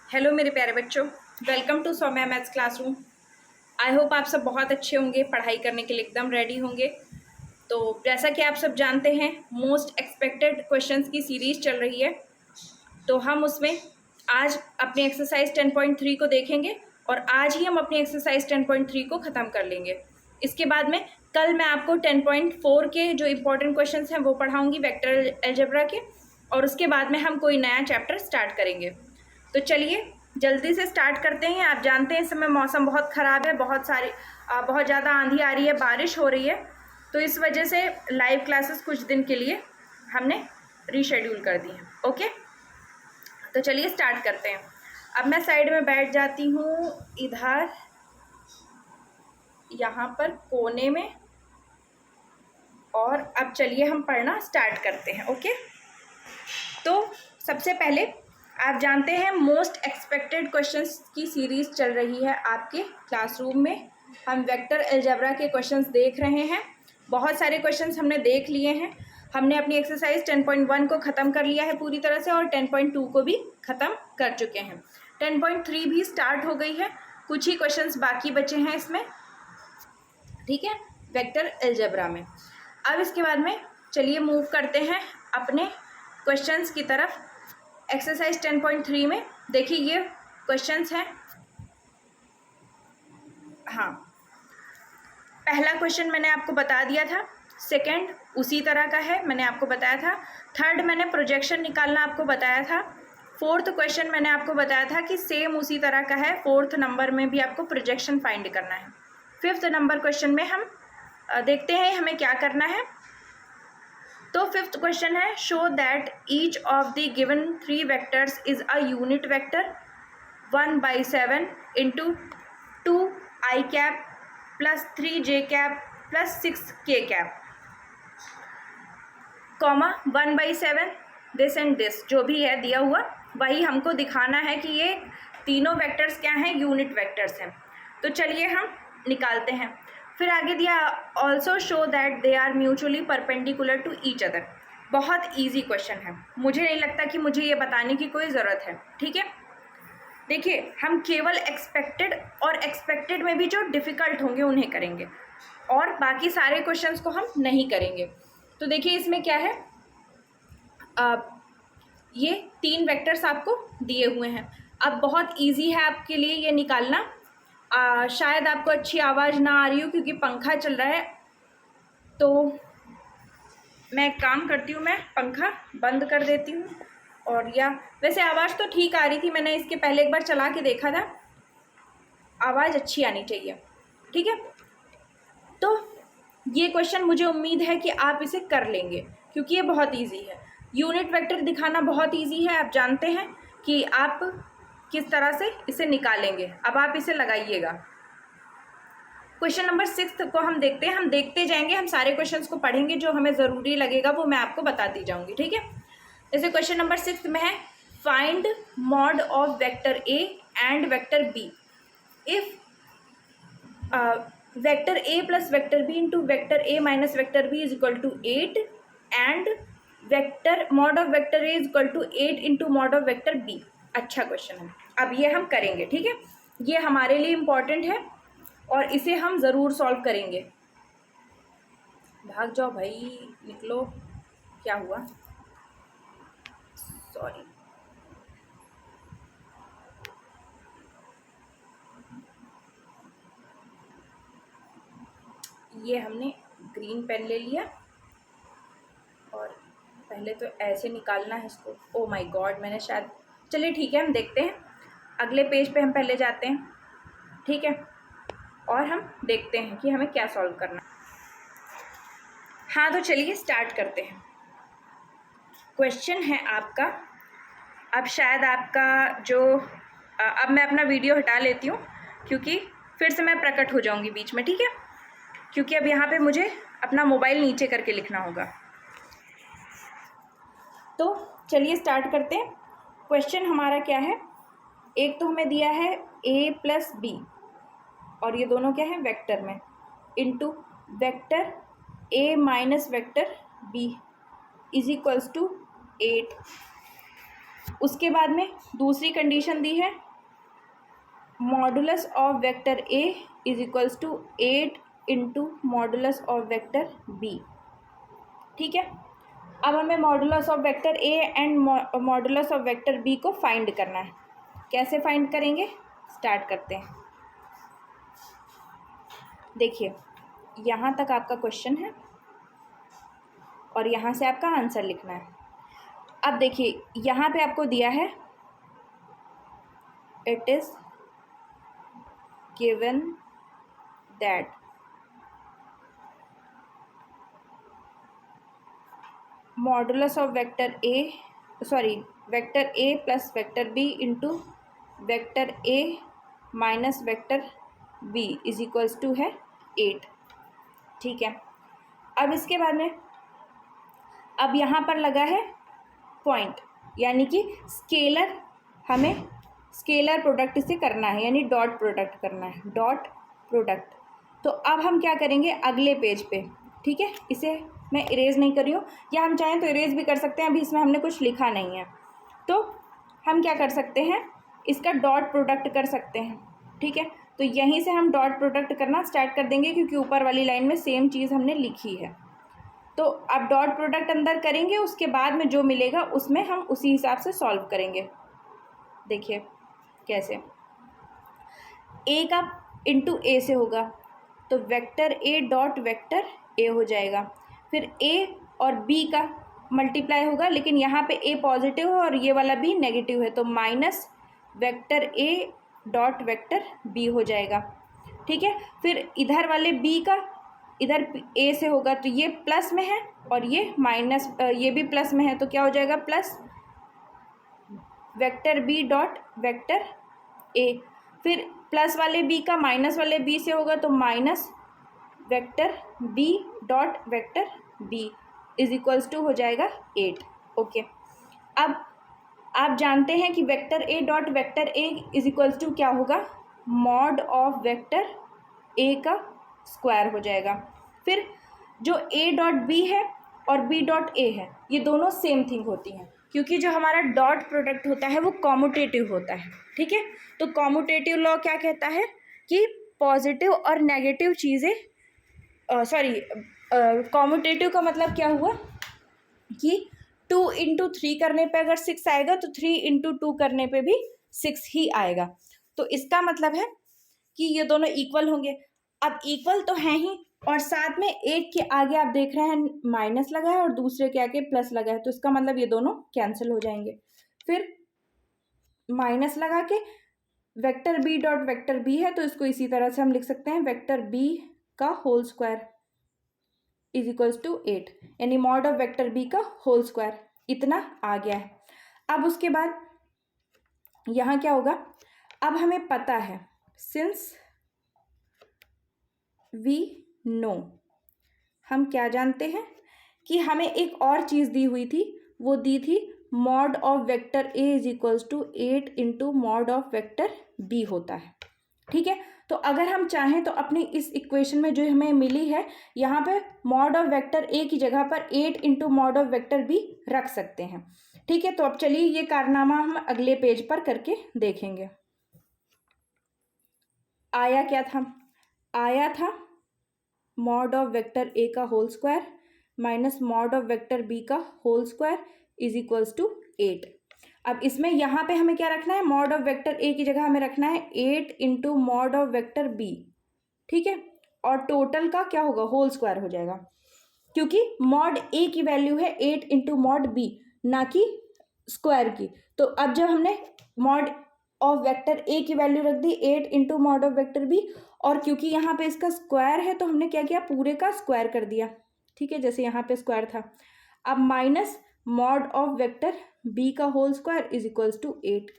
Hello मेरे प्यारे बच्चों, welcome to Soumya maths classroom. I hope आप सब बहुत अच्छे होंगे, पढ़ाई करने के लिए एकदम रेडी होंगे। तो जैसा कि आप सब जानते हैं, मोस्ट एक्सपेक्टेड क्वेश्चंस की सीरीज चल रही है। तो हम उसमें आज अपनी एक्सरसाइज 10.3 को देखेंगे और आज ही हम अपनी एक्सरसाइज 10.3 को ख़त्म कर लेंगे। इसके बाद में कल मैं आपको 10.4 के जो इम्पोर्टेंट क्वेश्चंस हैं वो पढ़ाऊँगी वेक्टर अलजेब्रा के, और उसके बाद में हम कोई नया चैप्टर स्टार्ट करेंगे। तो चलिए जल्दी से स्टार्ट करते हैं। आप जानते हैं इस समय मौसम बहुत ख़राब है, बहुत ज़्यादा आंधी आ रही है, बारिश हो रही है। तो इस वजह से लाइव क्लासेस कुछ दिन के लिए हमने रीशेड्यूल कर दी हैं। ओके, तो चलिए स्टार्ट करते हैं। अब मैं साइड में बैठ जाती हूँ, इधर यहाँ पर कोने में, और अब चलिए हम पढ़ना स्टार्ट करते हैं। ओके, तो सबसे पहले आप जानते हैं मोस्ट एक्सपेक्टेड क्वेश्चंस की सीरीज़ चल रही है आपके क्लासरूम में। हम वेक्टर अलजेब्रा के क्वेश्चंस देख रहे हैं। बहुत सारे क्वेश्चंस हमने देख लिए हैं। हमने अपनी एक्सरसाइज 10.1 को ख़त्म कर लिया है पूरी तरह से, और 10.2 को भी ख़त्म कर चुके हैं। 10.3 भी स्टार्ट हो गई है, कुछ ही क्वेश्चंस बाकी बचे हैं इसमें, ठीक है, वेक्टर अलजेब्रा में। अब इसके बाद में चलिए मूव करते हैं अपने क्वेश्चंस की तरफ। एक्सरसाइज 10.3 में देखिए ये क्वेश्चंस हैं। हाँ, पहला क्वेश्चन मैंने आपको बता दिया था, सेकंड उसी तरह का है, मैंने आपको बताया था। थर्ड मैंने प्रोजेक्शन निकालना आपको बताया था। फोर्थ क्वेश्चन मैंने आपको बताया था कि सेम उसी तरह का है, फोर्थ नंबर में भी आपको प्रोजेक्शन फाइंड करना है। फिफ्थ नंबर क्वेश्चन में हम देखते हैं हमें क्या करना है। तो फिफ्थ क्वेश्चन है, show that each of the given 3 vectors is a unit vector 1/7 into 2i cap plus 3j cap plus 6k cap, comma 1/7 this and this, जो भी है दिया हुआ वही हमको दिखाना है कि ये तीनों वेक्टर्स क्या हैं, यूनिट वेक्टर्स हैं। तो चलिए हम निकालते हैं। फिर आगे दिया, also show that they are mutually perpendicular to each other. बहुत ईजी क्वेश्चन है, मुझे नहीं लगता कि मुझे ये बताने की कोई ज़रूरत है, ठीक है। देखिए हम केवल एक्सपेक्टेड और एक्सपेक्टेड में भी जो डिफ़िकल्ट होंगे उन्हें करेंगे, और बाकी सारे क्वेश्चंस को हम नहीं करेंगे। तो देखिए इसमें क्या है, ये 3 वेक्टर्स आपको दिए हुए हैं। अब बहुत इजी है आपके लिए ये निकालना। शायद आपको अच्छी आवाज़ ना आ रही हो क्योंकि पंखा चल रहा है, तो मैं एक काम करती हूँ, मैं पंखा बंद कर देती हूँ। और या वैसे आवाज़ तो ठीक आ रही थी, मैंने इसके पहले एक बार चला के देखा था, आवाज़ अच्छी आनी चाहिए, ठीक है। तो ये क्वेश्चन मुझे उम्मीद है कि आप इसे कर लेंगे क्योंकि ये बहुत इजी है। यूनिट वेक्टर दिखाना बहुत इजी है, आप जानते हैं कि आप किस तरह से इसे निकालेंगे। अब आप इसे लगाइएगा। क्वेश्चन नंबर 6 को हम देखते हैं, हम देखते जाएंगे, हम सारे क्वेश्चंस को पढ़ेंगे, जो हमें ज़रूरी लगेगा वो मैं आपको बताती जाऊंगी, ठीक है। जैसे क्वेश्चन नंबर 6 में है, find mod of vector A and vector B if vector A plus vector B into vector A minus vector B is equal to 8 and vector mod of vector A is equal to 8 into mod of vector B. अच्छा question है, अब ये हम करेंगे, ठीक है। ये हमारे लिए इम्पॉर्टेंट है और इसे हम ज़रूर सॉल्व करेंगे। भाग जाओ भाई, निकलो, क्या हुआ, सॉरी। ये हमने ग्रीन पेन ले लिया और पहले तो ऐसे निकालना है इसको। ओ माय गॉड, मैंने शायद, चलिए ठीक है, हम देखते हैं, अगले पेज पे हम पहले जाते हैं, ठीक है, और हम देखते हैं कि हमें क्या सॉल्व करना है। हाँ, तो चलिए स्टार्ट करते हैं। क्वेश्चन है आपका, अब शायद आपका जो अब मैं अपना वीडियो हटा लेती हूँ क्योंकि फिर से मैं प्रकट हो जाऊँगी बीच में, ठीक है, क्योंकि अब यहाँ पे मुझे अपना मोबाइल नीचे करके लिखना होगा। तो चलिए स्टार्ट करते हैं। क्वेश्चन हमारा क्या है, एक तो हमें दिया है a प्लस बी, और ये दोनों क्या है, वेक्टर में, into vector a minus vector b is equals to 8। उसके बाद में दूसरी कंडीशन दी है, modulus of vector A is equals to 8 into modulus of vector B. ठीक है, अब हमें modulus of vector A and modulus of vector B को फाइंड करना है। कैसे फाइंड करेंगे, स्टार्ट करते हैं। देखिए, यहाँ तक आपका क्वेश्चन है और यहाँ से आपका आंसर लिखना है। अब देखिए, यहाँ पे आपको दिया है, it is given that modulus of vector A plus vector B into vector A minus vector B is equals to है 8। ठीक है, अब इसके बाद में अब यहाँ पर लगा है पॉइंट, यानी कि स्केलर, हमें स्केलर प्रोडक्ट से करना है, यानी डॉट प्रोडक्ट करना है, डॉट प्रोडक्ट। तो अब हम क्या करेंगे अगले पेज पे। ठीक है, इसे मैं इरेज नहीं कर रही हूँ, या हम चाहें तो इरेज भी कर सकते हैं, अभी इसमें हमने कुछ लिखा नहीं है। तो हम क्या कर सकते हैं, इसका डॉट प्रोडक्ट कर सकते हैं। ठीक है, तो यहीं से हम डॉट प्रोडक्ट करना स्टार्ट कर देंगे, क्योंकि ऊपर वाली लाइन में सेम चीज़ हमने लिखी है। तो अब डॉट प्रोडक्ट अंदर करेंगे, उसके बाद में जो मिलेगा उसमें हम उसी हिसाब से सॉल्व करेंगे। देखिए कैसे, ए का इंटू ए से होगा तो वेक्टर ए डॉट वेक्टर ए हो जाएगा, फिर ए और बी का मल्टीप्लाई होगा, लेकिन यहाँ पे ए पॉजिटिव है और ये वाला बी नेगेटिव है, तो minus vector A dot vector B हो जाएगा। ठीक है, फिर इधर वाले बी का इधर ए से होगा तो ये प्लस में है और ये माइनस, ये भी प्लस में है, तो क्या हो जाएगा plus vector B dot vector A. फिर प्लस वाले बी का माइनस वाले बी से होगा तो minus vector B dot vector B is equals to हो जाएगा 8। ओके, अब आप जानते हैं कि vector A dot vector A is equals to क्या होगा, मॉड ऑफ वेक्टर ए का स्क्वायर हो जाएगा। फिर जो ए डॉट बी है और बी डॉट ए है, ये दोनों सेम थिंग होती हैं, क्योंकि जो हमारा डॉट प्रोडक्ट होता है वो कॉम्यूटेटिव होता है। ठीक है, तो कॉम्यूटेटिव लॉ क्या कहता है कि पॉजिटिव और नेगेटिव चीज़ें, कॉम्यूटेटिव का मतलब क्या हुआ कि 2 इंटू 3 करने पे अगर 6 आएगा तो 3 इंटू 2 करने पे भी 6 ही आएगा। तो इसका मतलब है कि ये दोनों इक्वल होंगे। अब इक्वल तो हैं ही, और साथ में एक के आगे आप देख रहे हैं माइनस लगा है और दूसरे के आगे प्लस लगा है, तो इसका मतलब ये दोनों कैंसिल हो जाएंगे। फिर माइनस लगा के vector B dot vector B है, तो इसको इसी तरह से हम लिख सकते हैं, वेक्टर बी का whole square is equals to 8, यानी मॉड ऑफ वेक्टर बी का होल स्क्वायर। इतना आ गया है। अब उसके बाद यहाँ क्या होगा, अब हमें पता है, सिंस वी नो, हम क्या जानते हैं कि हमें एक और चीज़ दी हुई थी, वो दी थी mod of vector A is equals to 8 into mod of vector B होता है। ठीक है, तो अगर हम चाहें तो अपनी इस इक्वेशन में जो हमें मिली है, यहाँ पे मॉड ऑफ वेक्टर ए की जगह पर 8 into mod of vector B रख सकते हैं। ठीक है, तो अब चलिए ये कारनामा हम अगले पेज पर करके देखेंगे। आया क्या था, आया था मॉड ऑफ वेक्टर ए का whole square minus mod of vector B का whole square is equals to 8। अब इसमें यहाँ पे हमें क्या रखना है, मॉड ऑफ वेक्टर ए की जगह हमें रखना है 8 into mod of vector B. ठीक है, और टोटल का क्या होगा, होल स्क्वायर हो जाएगा, क्योंकि मॉड ए की वैल्यू है 8 इंटू मॉड बी, ना कि स्क्वायर की। तो अब जब हमने मॉड ऑफ वेक्टर ए की वैल्यू रख दी 8 into mod of vector B, और क्योंकि यहाँ पे इसका स्क्वायर है तो हमने क्या किया, पूरे का स्क्वायर कर दिया। ठीक है, जैसे यहाँ पे स्क्वायर था। अब minus mod of vector B का whole square is equals to 8।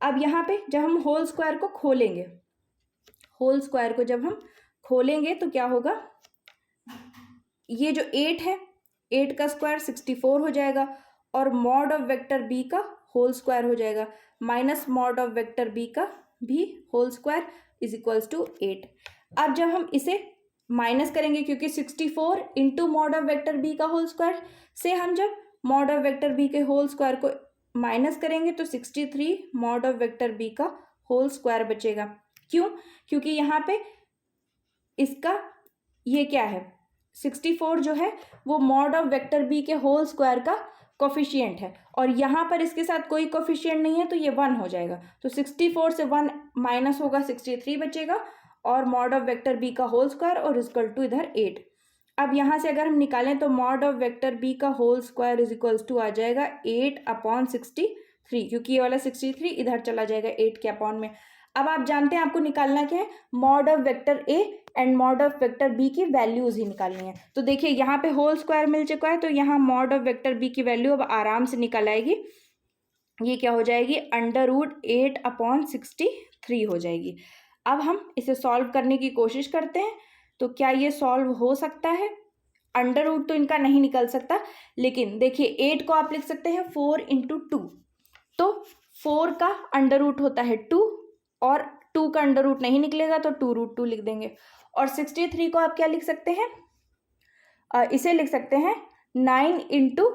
अब यहाँ पे जब हम होल स्क्वायर को खोलेंगे, होल स्क्वायर को जब हम खोलेंगे तो क्या होगा, ये जो 8 है, 8 का स्क्वायर 64 हो जाएगा, और मॉड ऑफ वेक्टर बी का होल स्क्वायर हो जाएगा minus mod of vector B का भी whole square is equals to 8। अब जब हम इसे माइनस करेंगे, क्योंकि 64 into mod of vector B का होल स्क्वायर से हम जब मॉड ऑफ वेक्टर बी के होल स्क्वायर को माइनस करेंगे तो 63 मॉड ऑफ वेक्टर बी का होल स्क्वायर बचेगा। क्यों? क्योंकि यहाँ पे इसका ये क्या है, 64 जो है वो मॉड ऑफ वेक्टर बी के होल स्क्वायर का कोफिशिएंट है, और यहाँ पर इसके साथ कोई कोफिशिएंट नहीं है तो ये 1 हो जाएगा। तो 64 से 1 माइनस होगा, 63 बचेगा, और मॉड ऑफ वेक्टर बी का होल स्क्वायर और इक्वल टू इधर 8। अब यहाँ से अगर हम निकालें तो मॉड ऑफ वेक्टर बी का whole square is equals to आ जाएगा 8/63, क्योंकि ये वाला 63 इधर चला जाएगा 8 के अपॉन में। अब आप जानते हैं आपको निकालना क्या है, mod of vector A and mod of vector B की वैल्यूज ही निकालनी है। तो देखिए यहाँ पे होल स्क्वायर मिल चुका है, तो यहाँ मॉड ऑफ वेक्टर बी की वैल्यू अब आराम से निकल आएगी। ये क्या हो जाएगी, √8/63 हो जाएगी। अब हम इसे सॉल्व करने की कोशिश करते हैं, तो क्या ये सॉल्व हो सकता है? अंडर रूट तो इनका नहीं निकल सकता, लेकिन देखिए 8 को आप लिख सकते हैं 4 × 2, तो 4 का अंडर रूट होता है 2, और 2 का अंडर रूट नहीं निकलेगा तो 2√2 लिख देंगे। और 63 को आप क्या लिख सकते हैं, इसे लिख सकते हैं 9 ×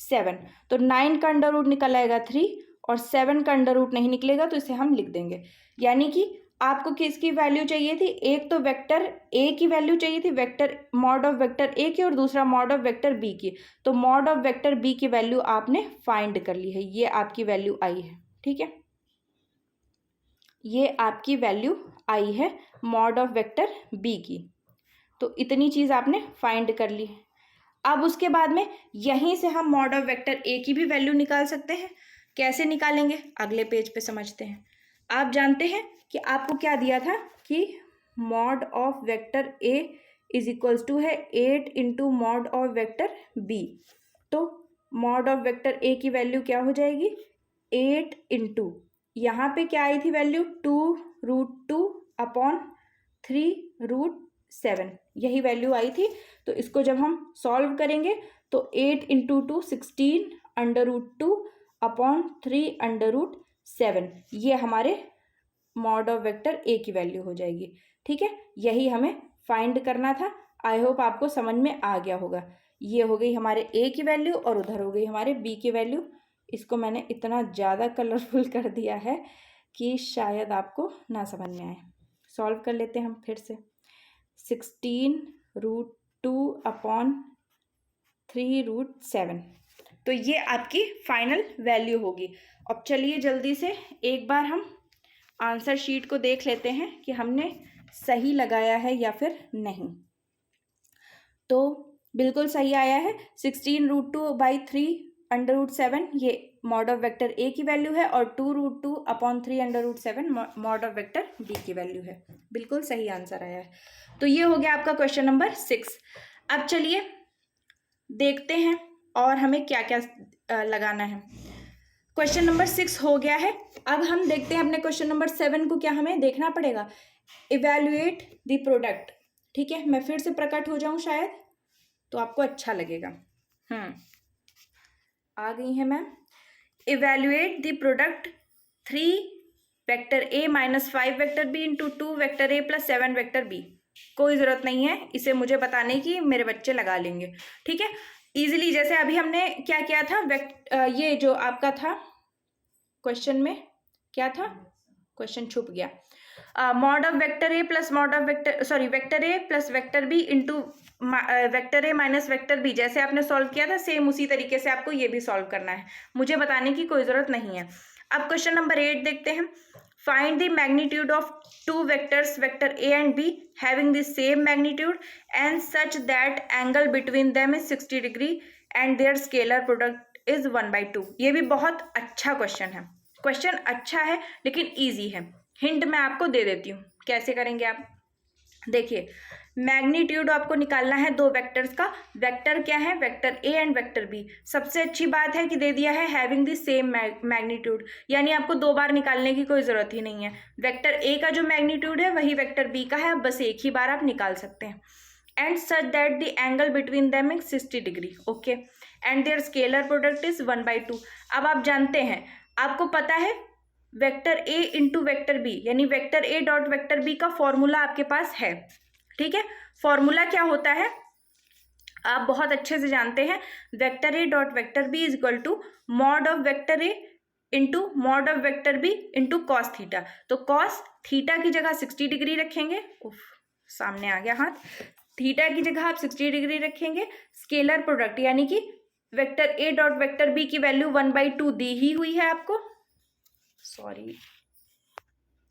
7, तो 9 का अंडर रूट निकल आएगा 3, और 7 का अंडर रूट नहीं निकलेगा तो इसे हम लिख देंगे। यानी कि आपको किसकी वैल्यू चाहिए थी, एक तो वेक्टर ए की वैल्यू चाहिए थी, vector mod of vector A की, और दूसरा मॉड ऑफ वेक्टर बी की। तो मॉड ऑफ वेक्टर बी की वैल्यू आपने फाइंड कर ली है, ये आपकी वैल्यू आई है। ठीक है, ये आपकी वैल्यू आई है मॉड ऑफ वेक्टर बी की। तो इतनी चीज़ आपने फाइंड कर ली। अब उसके बाद में यहीं से हम मॉड ऑफ वेक्टर ए की भी वैल्यू निकाल सकते हैं। कैसे निकालेंगे, अगले पेज पे समझते हैं। आप जानते हैं कि आपको क्या दिया था कि mod of vector A is equals to है 8 × मॉड ऑफ वेक्टर बी। तो मॉड ऑफ वेक्टर ए की वैल्यू क्या हो जाएगी, 8 × यहाँ पे क्या आई थी वैल्यू, 2√2/3√7, यही वैल्यू आई थी। तो इसको जब हम सॉल्व करेंगे तो 8 × 2 16 √2/3√7, ये हमारे मॉड ऑफ वेक्टर ए की वैल्यू हो जाएगी। ठीक है, यही हमें फाइंड करना था। आई होप आपको समझ में आ गया होगा। ये हो गई हमारे ए की वैल्यू और उधर हो गई हमारे बी की वैल्यू। इसको मैंने इतना ज़्यादा कलरफुल कर दिया है कि शायद आपको ना समझ में आए। सॉल्व कर लेते हैं हम फिर से। 16√2/3√7, तो ये आपकी फाइनल वैल्यू होगी। अब चलिए जल्दी से एक बार हम आंसर शीट को देख लेते हैं कि हमने सही लगाया है या फिर नहीं। तो बिल्कुल सही आया है, 16√2/3√7 ये मॉड ऑफ वेक्टर ए की वैल्यू है, और 2√2/3√7 मॉड ऑफ वेक्टर बी की वैल्यू है। बिल्कुल सही आंसर आया है। तो ये हो गया आपका क्वेश्चन नंबर 6। अब चलिए देखते हैं और हमें क्या क्या लगाना है। क्वेश्चन नंबर 6 हो गया है। अब हम देखते हैं अपने क्वेश्चन नंबर 7 को, क्या हमें देखना पड़ेगा, इवैल्यूएट द प्रोडक्ट। ठीक है, मैं फिर से प्रकट हो जाऊं शायद तो आपको अच्छा लगेगा। आ गई है मैं। Evaluate the product 3 vector A minus 5 vector B into 2 vector A plus 7 vector B. कोई ज़रूरत नहीं है इसे मुझे बताने की, मेरे बच्चे लगा लेंगे। ठीक है, इजीली। जैसे अभी हमने क्या किया था, ये जो आपका था क्वेश्चन में क्या था, क्वेश्चन छुप गया। Mod of vector A plus mod of vector, sorry, vector A plus vector B into vector A minus vector B, जैसे आपने सॉल्व किया था सेम उसी तरीके से आपको ये भी सॉल्व करना है। मुझे बताने की कोई ज़रूरत नहीं है। अब क्वेश्चन नंबर 8 देखते हैं। Find the magnitude of 2 vectors vector A and B having the same magnitude and such that angle between them is 60 degree and their scalar product is 1/2। ये भी बहुत अच्छा क्वेश्चन है। क्वेश्चन अच्छा है लेकिन ईजी है। हिंट मैं आपको दे देती हूँ कैसे करेंगे आप। देखिए, मैग्नीट्यूड आपको निकालना है 2 वेक्टर्स का। वेक्टर क्या है, vector A and vector B. सबसे अच्छी बात है कि दे दिया है हैविंग द सेम मैग्नीट्यूड, यानी आपको 2 बार निकालने की कोई ज़रूरत ही नहीं है। वेक्टर ए का जो मैग्नीट्यूड है वही वेक्टर बी का है, बस एक ही बार आप निकाल सकते हैं। And such that the angle between them is 60 degree, okay, and their scalar product is 1/2। अब आप जानते हैं, आपको पता है vector A into vector B, यानी vector A dot vector B का फॉर्मूला आपके पास है। ठीक है, फॉर्मूला क्या होता है आप बहुत अच्छे से जानते हैं। Vector A dot vector B is equal to mod of vector A into mod of vector B into cos theta. तो कॉस थीटा की जगह 60 डिग्री रखेंगे, सामने आ गया हाथ, थीटा की जगह आप 60 डिग्री रखेंगे। स्केलर प्रोडक्ट यानी कि vector A dot vector B की वैल्यू 1/2 दी ही हुई है आपको, सॉरी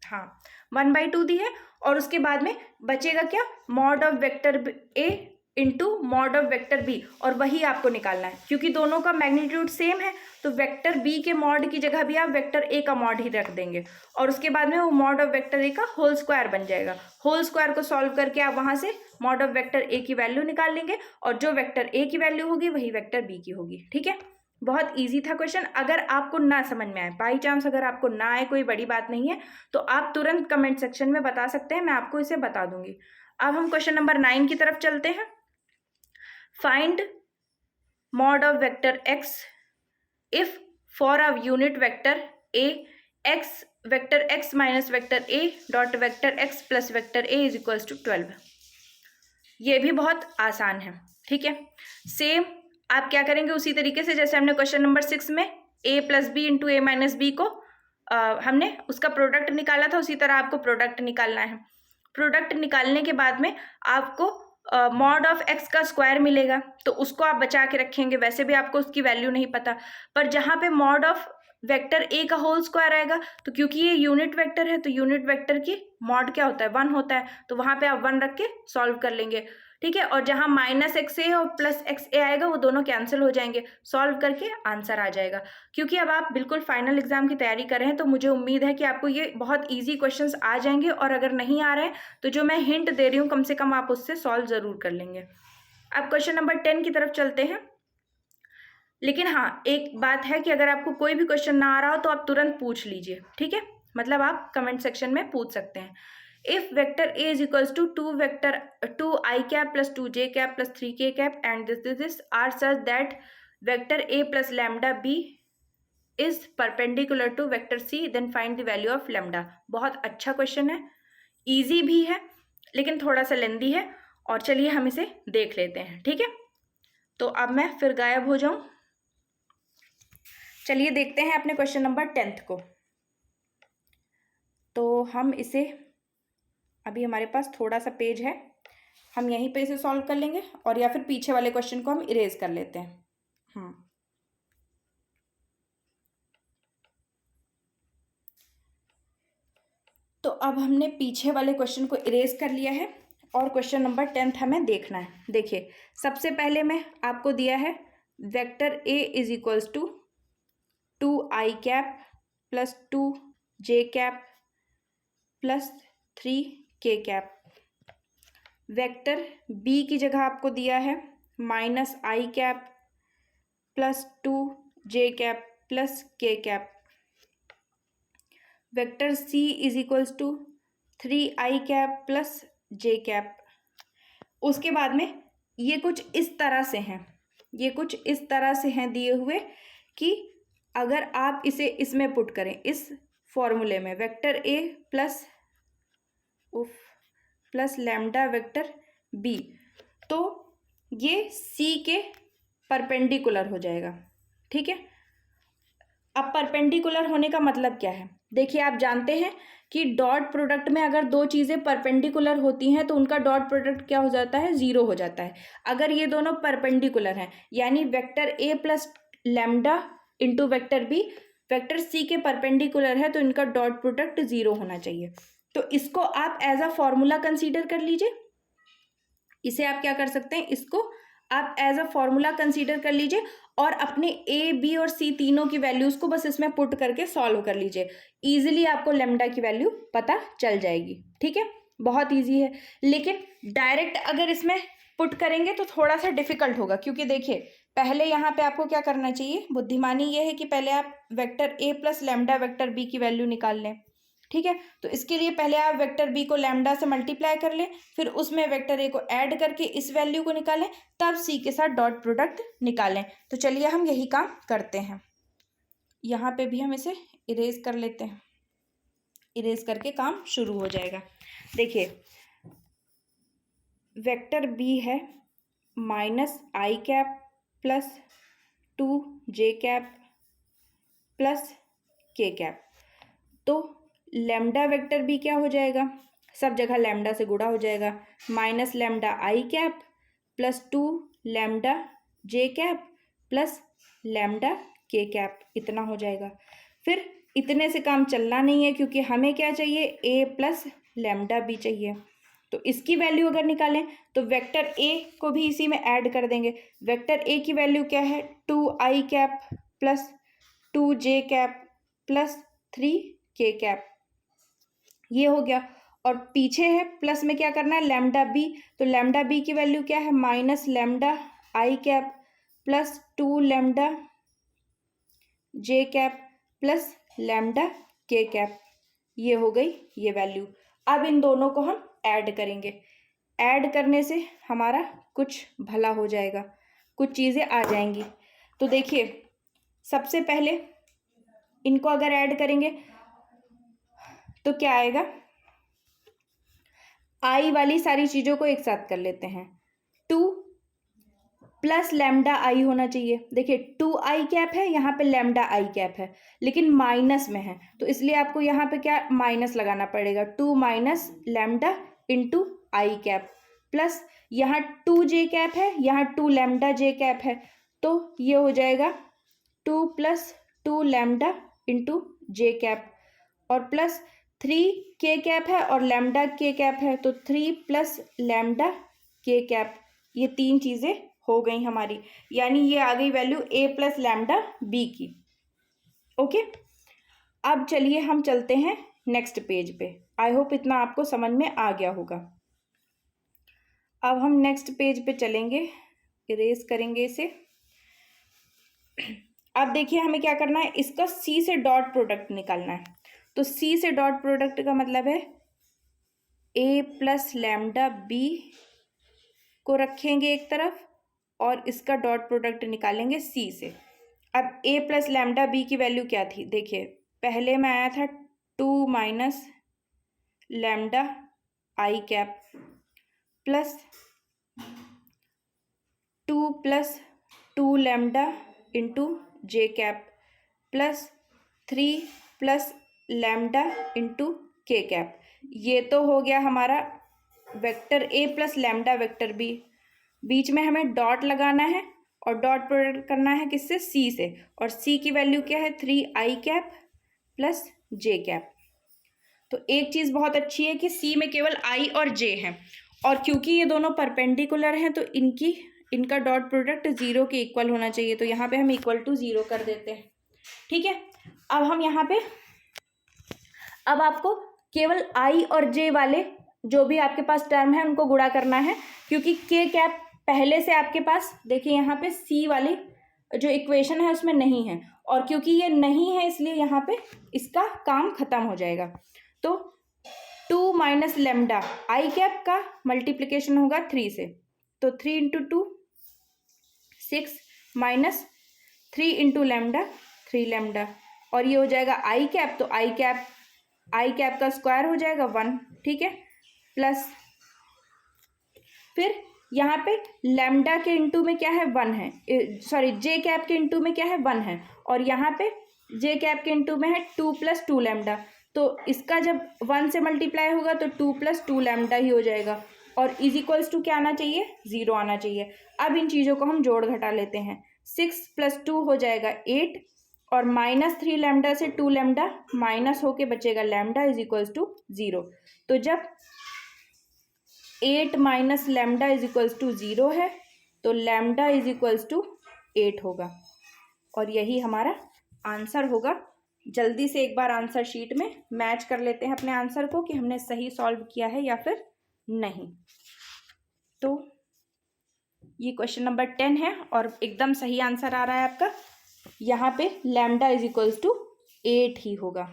हाँ 1/2 दी है। और उसके बाद में बचेगा क्या, mod of vector A into mod of vector B, और वही आपको निकालना है क्योंकि दोनों का मैग्नीट्यूड सेम है। तो वेक्टर बी के मॉड की जगह भी आप वेक्टर ए का मॉड ही रख देंगे और उसके बाद में वो मॉड ऑफ वेक्टर ए का होल स्क्वायर बन जाएगा। होल स्क्वायर को सॉल्व करके आप वहां से मॉड ऑफ वेक्टर ए की वैल्यू निकाल लेंगे और जो वेक्टर ए की वैल्यू होगी वही वेक्टर बी की होगी। ठीक है, बहुत इजी था क्वेश्चन। अगर आपको ना समझ में आए, बाई चांस अगर आपको ना आए, कोई बड़ी बात नहीं है, तो आप तुरंत कमेंट सेक्शन में बता सकते हैं, मैं आपको इसे बता दूंगी। अब हम क्वेश्चन नंबर 9 की तरफ चलते हैं। Find mod of vector X if for a unit vector A X vector X minus vector A dot vector X plus vector A is equals to 12। ये भी बहुत आसान है। ठीक है, सेम आप क्या करेंगे उसी तरीके से जैसे हमने क्वेश्चन नंबर 6 में a plus B into A minus B को हमने उसका प्रोडक्ट निकाला था, उसी तरह आपको प्रोडक्ट निकालना है। प्रोडक्ट निकालने के बाद में आपको मॉड ऑफ एक्स का स्क्वायर मिलेगा, तो उसको आप बचा के रखेंगे। वैसे भी आपको उसकी वैल्यू नहीं पता, पर जहाँ पे मॉड ऑफ वेक्टर ए का होल स्क्वायर आएगा, तो क्योंकि ये यूनिट वेक्टर है तो यूनिट वेक्टर की मॉड क्या होता है, 1 होता है, तो वहाँ पे आप 1 रख के सॉल्व कर लेंगे। ठीक है, और जहाँ माइनस एक्स ए और प्लस एक्स ए आएगा वो दोनों कैंसिल हो जाएंगे, सॉल्व करके आंसर आ जाएगा। क्योंकि अब आप बिल्कुल फाइनल एग्जाम की तैयारी कर रहे हैं तो मुझे उम्मीद है कि आपको ये बहुत ईजी क्वेश्चंस आ जाएंगे, और अगर नहीं आ रहे हैं तो जो मैं हिंट दे रही हूँ कम से कम आप उससे सॉल्व ज़रूर कर लेंगे। अब क्वेश्चन नंबर 10 की तरफ चलते हैं। लेकिन हाँ, एक बात है कि अगर आपको कोई भी क्वेश्चन ना आ रहा हो तो आप तुरंत पूछ लीजिए। ठीक है, मतलब आप कमेंट सेक्शन में पूछ सकते हैं। If vector A is equals to 2 i cap plus 2 j cap plus 3 k cap and this are such that vector A plus lambda B is perpendicular to vector C, then find the value of lambda. बहुत अच्छा question है, easy भी है लेकिन थोड़ा सा लेंदी है, और चलिए हम इसे देख लेते हैं। ठीक है, तो अब मैं फिर गायब हो जाऊं, चलिए देखते हैं अपने क्वेश्चन नंबर 10 को। तो हम इसे, अभी हमारे पास थोड़ा सा पेज है, हम यहीं पे इसे सॉल्व कर लेंगे, और या फिर पीछे वाले क्वेश्चन को हम इरेज कर लेते हैं। तो अब हमने पीछे वाले क्वेश्चन को इरेज कर लिया है और क्वेश्चन नंबर 10 हमें देखना है। देखिए, सबसे पहले में आपको दिया है vector A is equals to 2i cap plus 2j cap plus 3k cap. Vector B की जगह आपको दिया है -i cap plus 2j cap plus k cap. Vector C is equals to 3i cap plus j cap. उसके बाद में ये कुछ इस तरह से हैं, ये कुछ इस तरह से हैं दिए हुए कि अगर आप इसे इसमें पुट करें, इस फॉर्मूले में, vector A plus lambda vector B, तो ये सी के परपेंडिकुलर हो जाएगा। ठीक है, अब परपेंडिकुलर होने का मतलब क्या है, देखिए आप जानते हैं कि डॉट प्रोडक्ट में अगर दो चीज़ें परपेंडिकुलर होती हैं तो उनका डॉट प्रोडक्ट क्या हो जाता है, 0 हो जाता है। अगर ये दोनों परपेंडिकुलर हैं, यानी vector A plus lambda into vector B vector C के परपेंडिकुलर है, तो इनका डॉट प्रोडक्ट 0 होना चाहिए। तो इसको आप एज अ फॉर्मूला कंसीडर कर लीजिए। इसे आप क्या कर सकते हैं, इसको आप एज अ फॉर्मूला कंसीडर कर लीजिए और अपने ए बी और सी तीनों की वैल्यूज को बस इसमें पुट करके सॉल्व कर लीजिए। इजीली आपको लैम्डा की वैल्यू पता चल जाएगी। ठीक है, बहुत इजी है, लेकिन डायरेक्ट अगर इसमें पुट करेंगे तो थोड़ा सा डिफिकल्ट होगा, क्योंकि देखिए पहले यहाँ पे आपको क्या करना चाहिए, बुद्धिमानी ये है कि पहले आप vector A plus lambda vector B की वैल्यू निकाल लें। ठीक है, तो इसके लिए पहले आप वेक्टर बी को लैम्डा से मल्टीप्लाई कर लें, फिर उसमें वेक्टर ए को ऐड करके इस वैल्यू को निकालें, तब सी के साथ डॉट प्रोडक्ट निकालें। तो चलिए हम यही काम करते हैं। यहाँ पे भी हम इसे इरेज कर लेते हैं, इरेज करके काम शुरू हो जाएगा। देखिए वेक्टर बी है -i cap plus 2j cap plus के कैप। तो लैम्डा वेक्टर बी क्या हो जाएगा, सब जगह लैम्डा से गुणा हो जाएगा, minus lambda I cap plus 2 lambda J cap plus lambda के कैप, इतना हो जाएगा। फिर इतने से काम चलना नहीं है क्योंकि हमें क्या चाहिए, ए प्लस लैम्डा बी चाहिए। तो इसकी वैल्यू अगर निकालें तो वेक्टर ए को भी इसी में ऐड कर देंगे। वेक्टर ए की वैल्यू क्या है, 2i cap plus 2j cap plus 3k cap, ये हो गया। और पीछे है प्लस में क्या करना है, लैम्डा बी, तो लैम्डा बी की वैल्यू क्या है, minus lambda I cap plus 2 lambda J cap plus lambda के कैप, ये हो गई ये वैल्यू। अब इन दोनों को हम ऐड करेंगे, ऐड करने से हमारा कुछ भला हो जाएगा, कुछ चीज़ें आ जाएंगी। तो देखिए सबसे पहले इनको अगर ऐड करेंगे तो क्या आएगा, आई वाली सारी चीज़ों को एक साथ कर लेते हैं, 2 प्लस लैम्डा आई होना चाहिए। देखिए 2i कैप है, यहाँ पे लैम्डा आई कैप है लेकिन माइनस में है, तो इसलिए आपको यहाँ पे क्या माइनस लगाना पड़ेगा, 2 माइनस लैम्डा इंटू आई कैप प्लस यहाँ 2j कैप है, यहाँ 2 लैम्डा जे कैप है, तो ये हो जाएगा 2 plus 2 lambda into J cap और प्लस 3k कैप है और लैम्डा के कैप है, तो 3 प्लस लैम्डा के कैप, ये तीन चीज़ें हो गई हमारी, यानी ये आ गई value a plus lambda B की। ओके, अब चलिए हम चलते हैं नेक्स्ट पेज पे। आई होप इतना आपको समझ में आ गया होगा। अब हम नेक्स्ट पेज पे चलेंगे, इरेज करेंगे इसे। अब देखिए हमें क्या करना है, इसका c से डॉट प्रोडक्ट निकालना है। तो c से डॉट प्रोडक्ट का मतलब है a प्लस लैम्डा बी को रखेंगे एक तरफ और इसका डॉट प्रोडक्ट निकालेंगे c से। अब a प्लस लैम्डा बी की वैल्यू क्या थी, देखिए पहले में आया था 2 minus lambda I cap plus 2 plus 2 lambda into J cap plus 3 plus lambda into K cap. ये तो हो गया हमारा vector a plus lambda vector b, बीच में हमें डॉट लगाना है और डॉट प्रोडक्ट करना है किससे, c से, और c की वैल्यू क्या है 3i cap plus j cap. तो एक चीज़ बहुत अच्छी है कि c में केवल i और j है, और क्योंकि ये दोनों परपेंडिकुलर हैं तो इनका डॉट प्रोडक्ट 0 के इक्वल होना चाहिए, तो यहाँ पे हम इक्वल टू 0 कर देते हैं। ठीक है, अब हम यहाँ पे, अब आपको केवल i और j वाले जो भी आपके पास टर्म है उनको गुणा करना है, क्योंकि k कैप पहले से आपके पास, देखिए यहाँ पे c वाली जो इक्वेशन है उसमें नहीं है, और क्योंकि ये नहीं है इसलिए यहाँ पे इसका काम खत्म हो जाएगा। तो 2 माइनस लैम्डा आई कैप का मल्टीप्लिकेशन होगा 3 से, तो 3 into 2 6 minus 3 into lambda 3 lambda, और ये हो जाएगा आई कैप, तो आई कैप का स्क्वायर हो जाएगा 1, ठीक है, प्लस फिर यहाँ पे लैम्डा के इंटू में क्या है 1 है, सॉरी जे कैप के इंटू में क्या है 1 है, और यहाँ पे जे कैप के इंटू में है 2 प्लस 2 लैम्डा, तो इसका जब 1 से मल्टीप्लाई होगा तो 2 प्लस 2 लैम्डा ही हो जाएगा, और इज इक्वल्स टू क्या आना चाहिए, 0 आना चाहिए। अब इन चीज़ों को हम जोड़ घटा लेते हैं, 6 प्लस 2 हो जाएगा 8, और माइनस 3 लैम्डा से 2 लैम्डा माइनस होके बचेगा लैम्डा इज इक्वल्स टू 0। तो जब 8 minus lambda is equals to 0 है तो लैम्डा इज इक्वल्स टू 8 होगा, और यही हमारा आंसर होगा। जल्दी से एक बार आंसर शीट में मैच कर लेते हैं अपने आंसर को कि हमने सही सॉल्व किया है या फिर नहीं। तो ये क्वेश्चन नंबर 10 है और एकदम सही आंसर आ रहा है आपका, यहाँ पे लैम्डा इज इक्वल्स टू 8 ही होगा।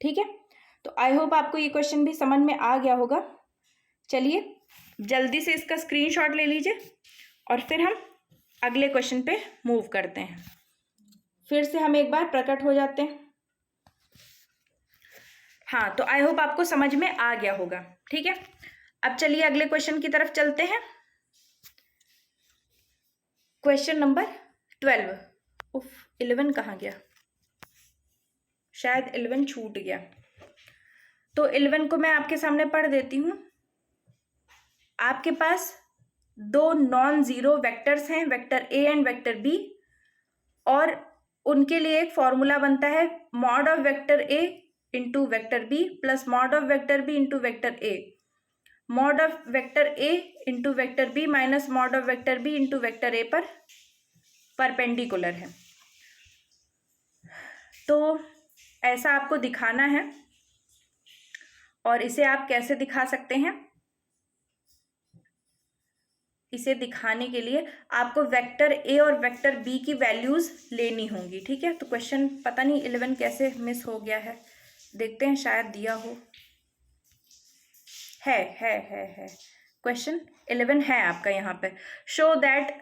ठीक है, तो आई होप आपको ये क्वेश्चन भी समझ में आ गया होगा। चलिए जल्दी से इसका स्क्रीनशॉट ले लीजिए और फिर हम अगले क्वेश्चन पे मूव करते हैं। फिर से हम एक बार प्रकट हो जाते हैं। हाँ, तो आई होप आपको समझ में आ गया होगा। ठीक है, अब चलिए अगले क्वेश्चन की तरफ चलते हैं। क्वेश्चन नंबर 12, 11 कहाँ गया, शायद 11 छूट गया, तो 11 को मैं आपके सामने पढ़ देती हूँ। आपके पास दो नॉन ज़ीरो वेक्टर्स हैं, vector A and vector B, और उनके लिए एक फॉर्मूला बनता है mod of vector A into vector B plus mod of vector B into vector A, mod of vector A into vector B minus mod of vector B into vector A पर perpendicular है। तो ऐसा आपको दिखाना है, और इसे आप कैसे दिखा सकते हैं? इसे दिखाने के लिए आपको वेक्टर ए और वेक्टर बी की वैल्यूज लेनी होंगी, ठीक है। तो क्वेश्चन पता नहीं 11 कैसे मिस हो गया है, देखते हैं, शायद दिया हो। है क्वेश्चन 11 है आपका यहाँ पे। Show that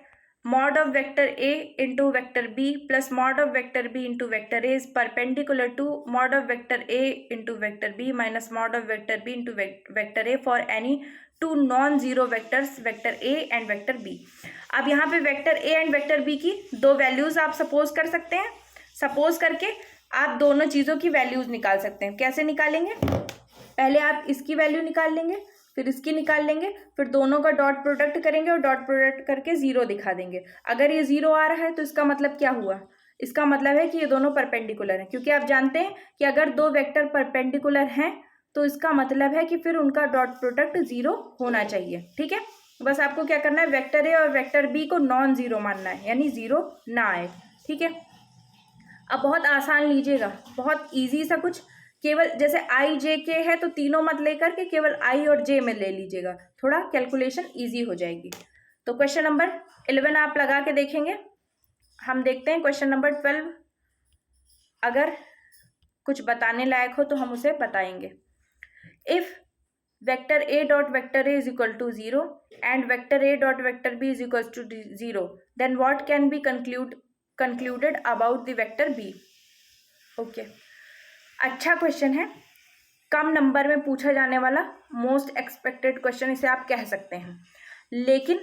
mod of vector A into vector B plus mod of vector B into vector A is perpendicular to mod of vector A into vector B minus mod of vector B into vector A for any two non zero vectors vector A and vector B. अब यहाँ पे vector A and vector B की दो values आप suppose कर सकते हैं। Suppose करके आप दोनों चीज़ों की वैल्यूज निकाल सकते हैं। कैसे निकालेंगे? पहले आप इसकी वैल्यू निकाल लेंगे, फिर इसकी निकाल लेंगे, फिर दोनों का डॉट प्रोडक्ट करेंगे और डॉट प्रोडक्ट करके ज़ीरो दिखा देंगे। अगर ये ज़ीरो आ रहा है तो इसका मतलब क्या हुआ? इसका मतलब है कि ये दोनों परपेंडिकुलर हैं, क्योंकि आप जानते हैं कि अगर दो वेक्टर परपेंडिकुलर हैं तो इसका मतलब है कि फिर उनका डॉट प्रोडक्ट ज़ीरो होना चाहिए, ठीक है। बस आपको क्या करना है, वेक्टर ए और वेक्टर बी को नॉन ज़ीरो मानना है, यानी ज़ीरो ना आए, ठीक है। अब बहुत आसान लीजिएगा, बहुत ईजी सा कुछ, केवल जैसे आई जे के है तो तीनों मत लेकर के केवल आई और जे में ले लीजिएगा, थोड़ा कैलकुलेशन ईजी हो जाएगी। तो क्वेश्चन नंबर 11 आप लगा के देखेंगे। हम देखते हैं क्वेश्चन नंबर 12, अगर कुछ बताने लायक हो तो हम उसे बताएंगे। If vector A dot vector A is equal to 0 and vector A dot vector B is equal to 0, then what can be concluded about the vector b। Okay, अच्छा क्वेश्चन है, कम नंबर में पूछा जाने वाला मोस्ट एक्सपेक्टेड क्वेश्चन इसे आप कह सकते हैं, लेकिन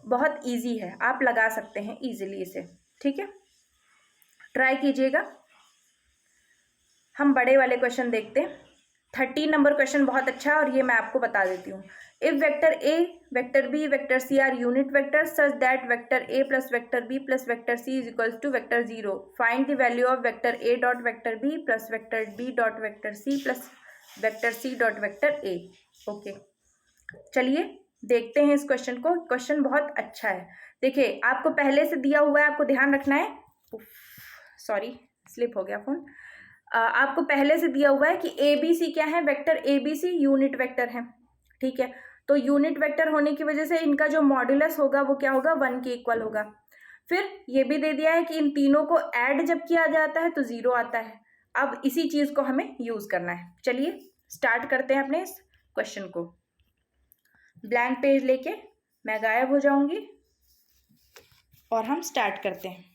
बहुत इजी है, आप लगा सकते हैं इजीली इसे, ठीक है। ट्राई कीजिएगा। हम बड़े वाले क्वेश्चन देखते हैं। 13 नंबर क्वेश्चन बहुत अच्छा है और ये मैं आपको बता देती हूँ। If vector A, vector B, vector C are unit vector such that vector A plus vector B plus vector C is equals to vector 0, find the value of vector A dot vector B plus vector B dot vector C plus vector C dot vector A. Okay, चलिए देखते हैं इस question को। Question बहुत अच्छा है। देखिए, आपको पहले से दिया हुआ है, आपको ध्यान रखना है। सॉरी, स्लिप हो गया फोन। आपको पहले से दिया हुआ है कि ए बी सी क्या है, vector A B C unit vector है, ठीक है। तो यूनिट वेक्टर होने की वजह से इनका जो मॉड्यूलस होगा वो क्या होगा, 1 के इक्वल होगा। फिर ये भी दे दिया है कि इन तीनों को ऐड जब किया जाता है तो 0 आता है। अब इसी चीज़ को हमें यूज़ करना है। चलिए स्टार्ट करते हैं अपने इस क्वेश्चन को। ब्लैंक पेज लेके मैं गायब हो जाऊंगी और हम स्टार्ट करते हैं।